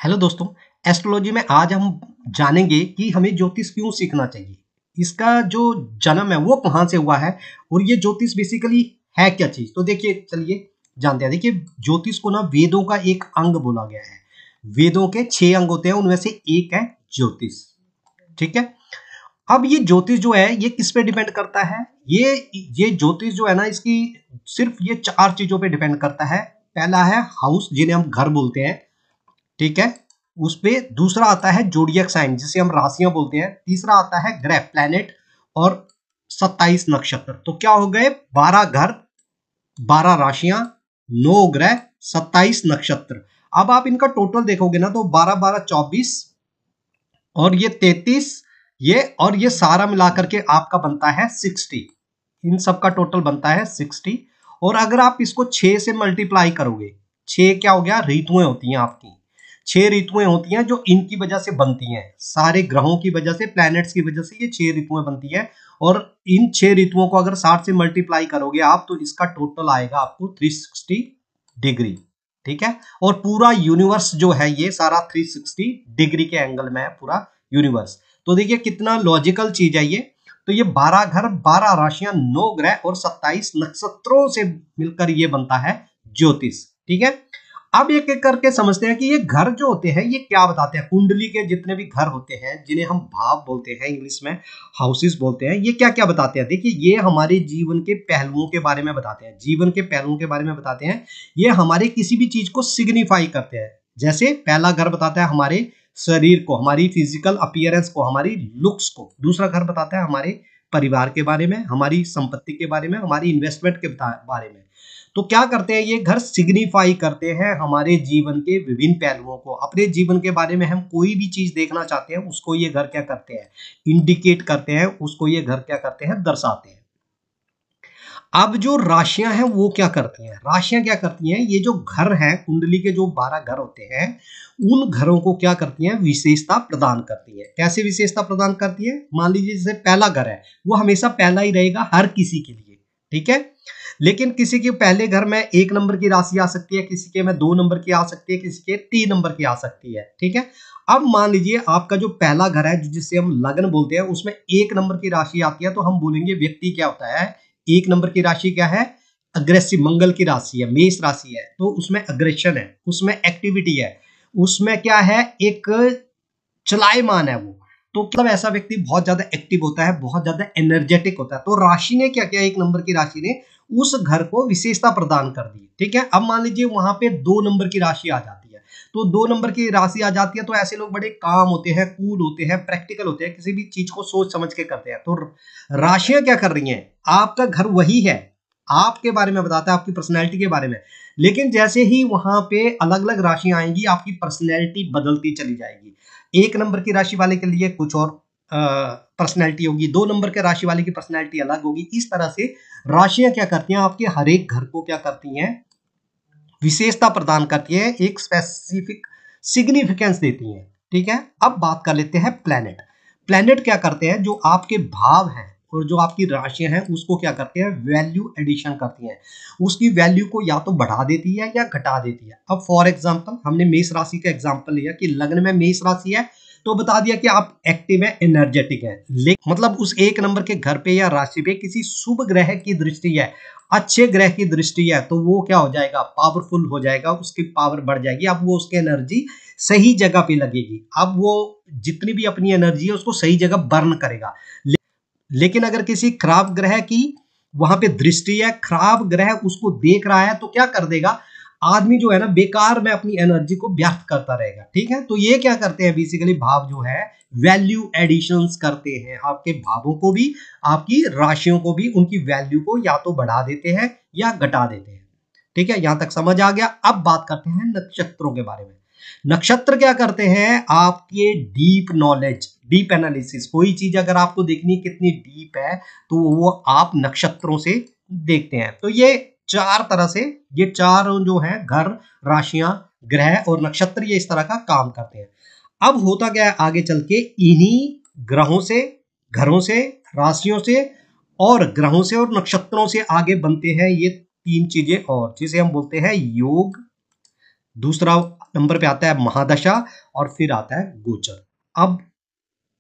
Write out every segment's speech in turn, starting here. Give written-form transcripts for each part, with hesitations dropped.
Hello दोस्तों, astrology में आज हम जानेंगे कि हमें ज्योतिष क्यों सीखना चाहिए। इसका जो जन्म है वो कहाँ से हुआ है और ये ज्योतिष बेसिकली है क्या चीज। तो देखिए, चलिए जानते हैं। देखिए, ज्योतिष को ना वेदों का एक अंग बोला गया है। वेदों के 6 अंग होते हैं, उनमें से एक है ज्योतिष। ठीक है। अब ये ज्योतिष जो है ये किस पे डिपेंड करता है? ये ज्योतिष जो है ना, इसकी सिर्फ ये 4 चीजों पे डिपेंड करता है। पहला है हाउस, जिन्हें हम घर बोलते हैं। ठीक है। उस पे दूसरा आता है जोडियक साइन, जिसे हम राशियां बोलते हैं। तीसरा आता है ग्रह, प्लैनेट, और 27 नक्षत्र। तो क्या हो गए? 12 घर, 12 राशियां, 9 ग्रह, 27 नक्षत्र। अब आप इनका टोटल देखोगे ना तो 12 12 24 और ये 33, ये और ये सारा मिलाकर के आपका बनता है 60। इन सब का टोटल बनता है 60। और अगर आप इसको 6 से मल्टीप्लाई करोगे, 6 क्या हो गया? ऋतुएं होती हैं आपकी। 6 ऋतुएं होती हैं जो इनकी वजह से बनती हैं, सारे ग्रहों की वजह से, प्लैनेट्स की वजह से ये 6 ऋतुएं बनती है। और इन 6 ऋतुओं को अगर 60 से मल्टीप्लाई करोगे आप, तो इसका टोटल आएगा आपको 360 डिग्री। ठीक है। और पूरा यूनिवर्स जो है ये सारा 360 डिग्री के एंगल में है, पूरा यूनिवर्स। तो देखिए कितना लॉजिकल चीज है ये। तो ये 12 घर, 12 राशियां, 9 ग्रह और 27 नक्षत्रों से मिलकर ये बनता है ज्योतिष। ठीक है। अब एक एक करके समझते हैं कि ये घर जो होते हैं ये क्या बताते हैं। कुंडली के जितने भी घर होते हैं, जिन्हें हम भाव बोलते हैं, इंग्लिश में हाउसेस बोलते हैं, ये क्या क्या बताते हैं? देखिए, ये हमारे जीवन के पहलुओं के बारे में बताते हैं। जीवन के पहलुओं के बारे में बताते हैं। ये हमारे किसी भी चीज को सिग्निफाई करते हैं। जैसे पहला घर बताता है हमारे शरीर को, हमारी फिजिकल अपीयरेंस को, हमारी लुक्स को। दूसरा घर बताता है हमारे परिवार के बारे में, हमारी संपत्ति के बारे में, हमारी इन्वेस्टमेंट के बारे में। तो क्या करते हैं ये घर? सिग्निफाई करते हैं हमारे जीवन के विभिन्न पहलुओं को। अपने जीवन के बारे में हम कोई भी चीज देखना चाहते हैं, उसको ये घर क्या करते हैं? इंडिकेट करते हैं। उसको ये घर क्या करते हैं? दर्शाते हैं। अब जो राशियां हैं वो क्या करती हैं? राशियां क्या करती हैं? ये जो घर हैं, कुंडली के जो 12 घर होते हैं, उन घरों को क्या करती हैं? विशेषता प्रदान करती है। कैसे विशेषता प्रदान करती है? मान लीजिए जैसे पहला घर है, वो हमेशा पहला ही रहेगा हर किसी के लिए। ठीक है। लेकिन किसी के पहले घर में 1 नंबर की राशि आ सकती है, किसी के में 2 नंबर की आ सकती है, किसी के 3 नंबर की आ सकती है। ठीक है। अब मान लीजिए आपका जो पहला घर है, जिसे हम लग्न बोलते हैं, उसमें 1 नंबर की राशि आती है, तो हम बोलेंगे व्यक्ति क्या होता है? 1 नंबर की राशि क्या है? अग्रेसिव, मंगल की राशि है, मेष राशि है। तो उसमें अग्रेशन है, उसमें एक्टिविटी है, उसमें क्या है? एक चलायमान है वो। तो मतलब ऐसा व्यक्ति बहुत ज्यादा एक्टिव होता है, बहुत ज्यादा एनर्जेटिक होता है। तो राशि ने क्या किया? 1 नंबर की राशि ने उस घर को विशेषता प्रदान कर दी। ठीक है। अब मान लीजिए वहां पे 2 नंबर की राशि आ जाती है। तो 2 नंबर की राशि आ जाती है तो ऐसे लोग बड़े काम होते हैं, कूल होते हैं, प्रैक्टिकल होते हैं, किसी भी चीज को सोच समझ के करते हैं। तो राशियां क्या कर रही हैं? आपका घर वही है, आपके बारे में बताता है, आपकी पर्सनैलिटी के बारे में। लेकिन जैसे ही वहां पे अलग अलग राशियां आएंगी, आपकी पर्सनैलिटी बदलती चली जाएगी। 1 नंबर की राशि वाले के लिए कुछ और पर्सनैलिटी होगी, 2 नंबर के राशि वाले की पर्सनैलिटी अलग होगी। इस तरह से राशियां क्या करती हैं? आपके हर एक घर को क्या करती हैं? विशेषता प्रदान करती है, एक स्पेसिफिक सिग्निफिकेंस देती हैं। ठीक है। अब बात कर लेते हैं प्लैनेट। प्लैनेट क्या करते हैं? जो आपके भाव हैं और जो आपकी राशियां हैं, उसको क्या करते हैं? वैल्यू एडिशन करती हैं। उसकी वैल्यू को या तो बढ़ा देती है या घटा देती है। अब फॉर एग्जांपल, हमने मेष राशि का एग्जांपल लिया कि लग्न में मेष राशि है, तो बता दिया कि आप एक्टिव है, एनर्जेटिक है। लेकिन मतलब उस 1 नंबर के घर पे या राशि पे किसी शुभ ग्रह की दृष्टि है, अच्छे ग्रह की दृष्टि है, तो वो क्या हो जाएगा? पावरफुल हो जाएगा, उसकी पावर बढ़ जाएगी। अब वो उसकी एनर्जी सही जगह पे लगेगी। अब वो जितनी भी अपनी एनर्जी है उसको सही जगह बर्न करेगा। लेकिन अगर किसी खराब ग्रह की वहां पे दृष्टि है, खराब ग्रह उसको देख रहा है, तो क्या कर देगा? आदमी जो है ना, बेकार में अपनी एनर्जी को व्यर्थ करता रहेगा। ठीक है। तो ये क्या करते हैं? बेसिकली भाव जो है वैल्यू एडिशंस करते हैं। आपके भावों को भी, आपकी राशियों को भी, उनकी वैल्यू को या तो बढ़ा देते हैं या घटा देते हैं। ठीक है। यहां तक समझ आ गया। अब बात करते हैं नक्षत्रों के बारे में। नक्षत्र क्या करते हैं? आपके डीप नॉलेज, डीप एनालिसिस। कोई चीज अगर आपको देखनी कितनी डीप है, तो वो आप नक्षत्रों से देखते हैं। तो ये 4 तरह से, ये 4 जो है घर, राशियां, ग्रह और नक्षत्र, ये इस तरह का काम करते हैं। अब होता क्या है आगे चल के? इन्हीं ग्रहों से, घरों से, राशियों से और ग्रहों से और नक्षत्रों से आगे बनते हैं ये 3 चीजें और, जिसे हम बोलते हैं योग। दूसरा नंबर पे आता है महादशा और फिर आता है गोचर। अब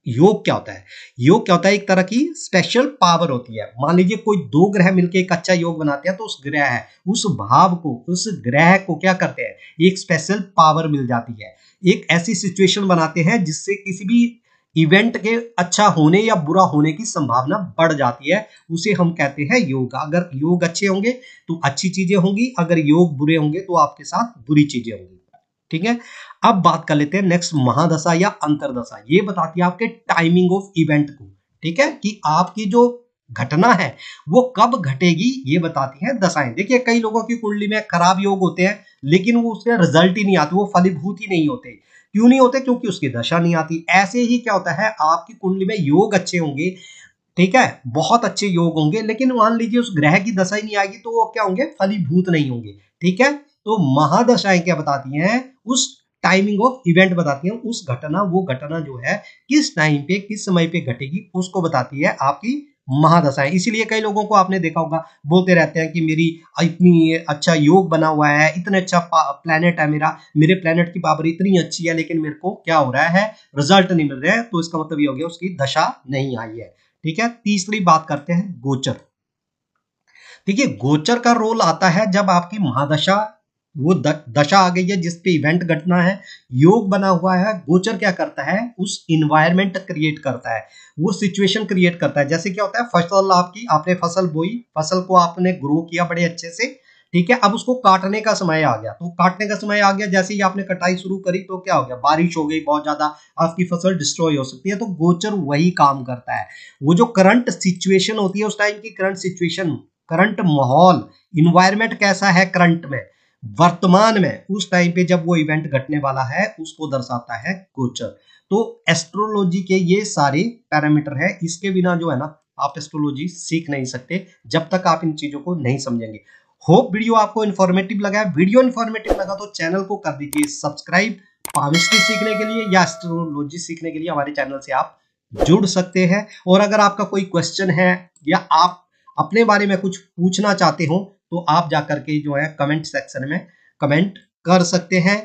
योग क्या होता है? योग क्या होता है? एक तरह की स्पेशल पावर होती है। मान लीजिए कोई दो ग्रह मिलकर एक अच्छा योग बनाते हैं तो उस ग्रह, उस भाव को, उस ग्रह को क्या करते हैं, एक स्पेशल पावर मिल जाती है। एक ऐसी सिचुएशन बनाते हैं जिससे किसी भी इवेंट के अच्छा होने या बुरा होने की संभावना बढ़ जाती है, उसे हम कहते हैं योग। अगर योग अच्छे होंगे तो अच्छी चीजें होंगी, अगर योग बुरे होंगे तो आपके साथ बुरी चीजें होंगी। ठीक है, अब बात कर लेते हैं नेक्स्ट महादशा या अंतरदशा। ये बताती है आपके टाइमिंग ऑफ इवेंट को। ठीक है, कि आपकी जो घटना है वो कब घटेगी ये बताती है दशाएं। देखिए कई लोगों की कुंडली में खराब योग होते हैं लेकिन वो उसके रिजल्ट ही नहीं आते, वो फलीभूत ही नहीं होते। क्यों नहीं होते? क्योंकि उसकी दशा नहीं आती। ऐसे ही क्या होता है, आपकी कुंडली में योग अच्छे होंगे, ठीक है, बहुत अच्छे योग होंगे, लेकिन मान लीजिए उस ग्रह की दशा ही नहीं आएगी तो वो क्या होंगे, फलीभूत नहीं होंगे। ठीक है, तो महादशाएं क्या बताती हैं, उस टाइमिंग ऑफ इवेंट बताती हैं, उस घटना, वो घटना जो है किस टाइम पे किस समय पे घटेगी उसको बताती है आपकी महादशाएं। इसीलिए कई लोगों को आपने देखा होगा बोलते रहते हैं कि मेरी इतनी अच्छा योग बना हुआ है, इतना अच्छा प्लेनेट है मेरा, मेरे प्लेनेट की पावर इतनी अच्छी है, लेकिन मेरे को क्या हो रहा है, रिजल्ट नहीं मिल रहा है। तो इसका मतलब ये हो गया उसकी दशा नहीं आई है। ठीक है, तीसरी बात करते हैं गोचर। देखिए गोचर का रोल आता है जब आपकी महादशा, वो दशा आ गई है जिसपे इवेंट घटना है, योग बना हुआ है। गोचर क्या करता है, उस इन्वायरमेंट क्रिएट करता है, वो सिचुएशन क्रिएट करता है। जैसे क्या होता है, फसल आपकी, आपने फसल बोई, फसल को आपने ग्रो किया बड़े अच्छे से, ठीक है, अब उसको काटने का समय आ गया। तो काटने का समय आ गया, जैसे ही आपने कटाई शुरू करी तो क्या हो गया, बारिश हो गई बहुत ज्यादा, आपकी फसल डिस्ट्रॉय हो सकती है। तो गोचर वही काम करता है, वो जो करंट सिचुएशन होती है, उस टाइम की करंट सिचुएशन, करंट माहौल, इन्वायरमेंट कैसा है करंट में, वर्तमान में, उस टाइम पे जब वो इवेंट घटने वाला है उसको दर्शाता है गोचर। तो एस्ट्रोलॉजी के ये सारे पैरामीटर है, इसके बिना जो है ना आप एस्ट्रोलॉजी सीख नहीं सकते जब तक आप इन चीजों को नहीं समझेंगे। होप वीडियो आपको इन्फॉर्मेटिव लगा है। वीडियो इन्फॉर्मेटिव लगा तो चैनल को कर दीजिए सब्सक्राइब। केमिस्ट्री सीखने के लिए या एस्ट्रोलॉजी सीखने के लिए हमारे चैनल से आप जुड़ सकते हैं। और अगर आपका कोई क्वेश्चन है या आप अपने बारे में कुछ पूछना चाहते हो तो आप जाकर के जो है कमेंट सेक्शन में कमेंट कर सकते हैं।